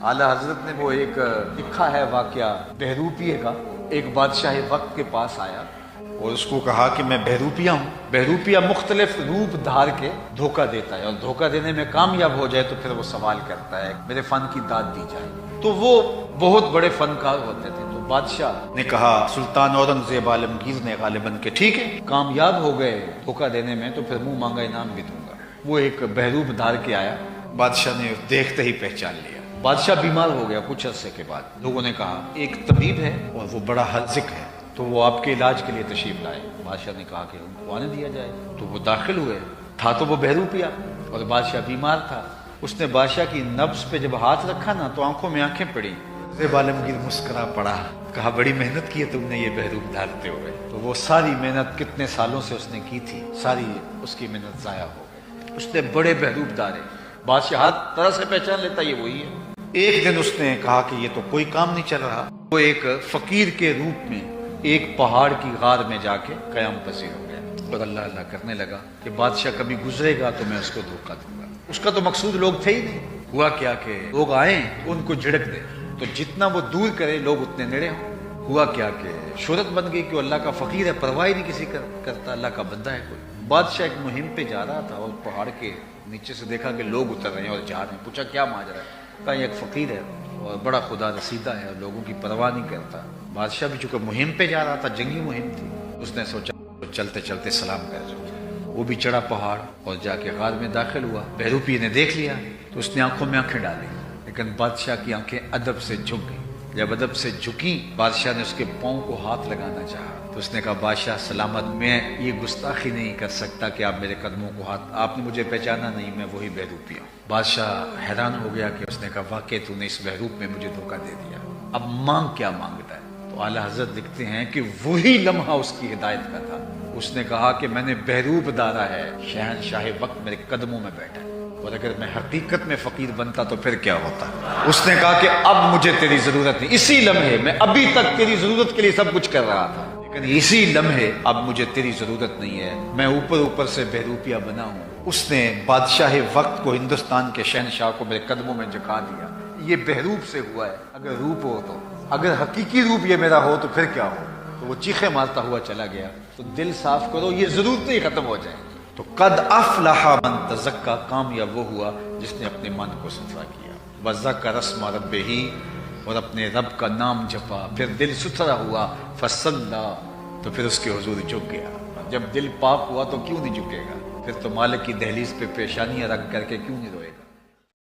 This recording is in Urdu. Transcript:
اعلیٰ حضرت نے وہ ایک لکھا ہے واقعہ بہروپیے کا. ایک بادشاہ وقت کے پاس آیا اور اس کو کہا کہ میں بہروپیہ ہوں. بہروپیہ مختلف روپ دھار کے دھوکہ دیتا ہے اور دھوکہ دینے میں کامیاب ہو جائے تو پھر وہ سوال کرتا ہے میرے فن کی داد دی جائے. تو وہ بہت بڑے فنکار ہوتے تھے. تو بادشاہ نے کہا سلطان اورنگزیب عالمگیر نے غالباً کہ ٹھیک ہے کامیاب ہو گئے دھوکہ دینے میں تو پھر منہ مانگا انعام بھی دوں گا. وہ ایک بہروپ دھار کے آیا. بادشاہ نے دیکھتے ہی پہچان لیا. بادشاہ بیمار ہو گیا کچھ عرصے کے بعد. لوگوں نے کہا ایک طبیب ہے اور وہ بڑا حاذق ہے تو وہ آپ کے علاج کے لیے تشریف لائے. بادشاہ نے کہا کہ ان کو آنے دیا جائے. تو وہ داخل ہوئے. تھا تو وہ بہروپیہ اور بادشاہ بیمار تھا. اس نے بادشاہ کی نبض پہ جب ہاتھ رکھا نا تو آنکھوں میں آنکھیں پڑی. زیب عالمگیر مسکرا پڑا. کہا بڑی محنت کی ہے تم نے یہ بہروپ دھارتے ہوئے. تو وہ ساری محنت کتنے سالوں سے اس نے کی تھی ساری اس کی محنت ضائع ہو گئی. اس نے بڑے بہروپ دھارے. بادشاہ ہر طرح سے پہچان لیتا یہ وہی ہے. ایک دن اس نے کہا کہ یہ تو کوئی کام نہیں چل رہا. وہ ایک فقیر کے روپ میں ایک پہاڑ کی غار میں جا کے قیام پذیر ہو گیا اور اللہ اللہ کرنے لگا کہ بادشاہ کبھی گزرے گا تو میں اس کو دھوکہ دوں گا. اس کا تو مقصود لوگ تھے ہی نہیں. ہوا کیا کہ لوگ آئیں ان کو جھڑک دے تو جتنا وہ دور کرے لوگ اتنے نیڑے ہوں. ہوا کیا کہ شہرت بن گئی کہ اللہ کا فقیر ہے پرواہ نہیں کسی کرتا اللہ کا بندہ ہے کوئی. بادشاہ ایک مہم پہ جا رہا تھا اور پہاڑ کے نیچے سے دیکھا کہ لوگ اتر رہے ہیں اور جا رہے ہیں. پوچھا کیا ماجرا ہے. کہا یہ ایک فقیر ہے اور بڑا خدا رسیدہ ہے اور لوگوں کی پرواہ نہیں کرتا. بادشاہ بھی چونکہ مہم پہ جا رہا تھا جنگی مہم تھی اس نے سوچا چلتے چلتے سلام کر دو. وہ بھی چڑھا پہاڑ اور جا کے غار میں داخل ہوا. بہروپی نے دیکھ لیا تو اس نے آنکھوں میں آنکھیں ڈالی لیکن بادشاہ کی آنکھیں ادب سے جھک گئی. جب ادب سے جھکی بادشاہ نے اس کے پاؤں کو ہاتھ لگانا چاہا تو اس نے کہا بادشاہ سلامت میں یہ گستاخی نہیں کر سکتا کہ آپ میرے قدموں کو ہاتھ آپ نے مجھے پہچانا نہیں میں وہی بہروپی ہوں. بادشاہ حیران ہو گیا کہ اس نے کہا واقعی تو نے اس بہروپ میں مجھے دھوکہ دے دیا اب مانگ کیا مانگتا ہے. تو اعلیٰ حضرت لکھتے ہیں کہ وہی لمحہ اس کی ہدایت کا تھا. اس نے کہا کہ میں نے بہروپ دھارا ہے شہنشاہ وقت میرے قدموں میں بیٹھا ہے اور اگر میں حقیقت میں فقیر بنتا تو پھر کیا ہوتا. اس نے کہا کہ اب مجھے تیری ضرورت نہیں. اسی لمحے میں ابھی تک تیری ضرورت کے لیے سب کچھ کر رہا تھا لیکن اسی لمحے اب مجھے تیری ضرورت نہیں ہے. میں اوپر سے بہروپیہ بنا ہوں. اس نے بادشاہ وقت کو ہندوستان کے شہنشاہ کو میرے قدموں میں جھکا دیا. یہ بہروپ سے ہوا ہے. اگر روپ ہو تو اگر حقیقی روپ یہ میرا ہو تو پھر کیا ہو. تو وہ چیخے مارتا ہوا چلا گیا. تو دل صاف کرو یہ ضرورتیں ہی ختم ہو جائیں. تو قد افلح من تزکا کامیاب وہ ہوا جس نے اپنے من کو ستھرا کیا. وذکر اسم ربہ اور اپنے رب کا نام جپا پھر دل ستھرا ہوا. فصلی تو پھر اس کے حضور جھک گیا. جب دل پاک ہوا تو کیوں نہیں جھکے گا. پھر تو مالک کی دہلیز پہ پیشانیاں رکھ کر کے کیوں نہیں روئے گا.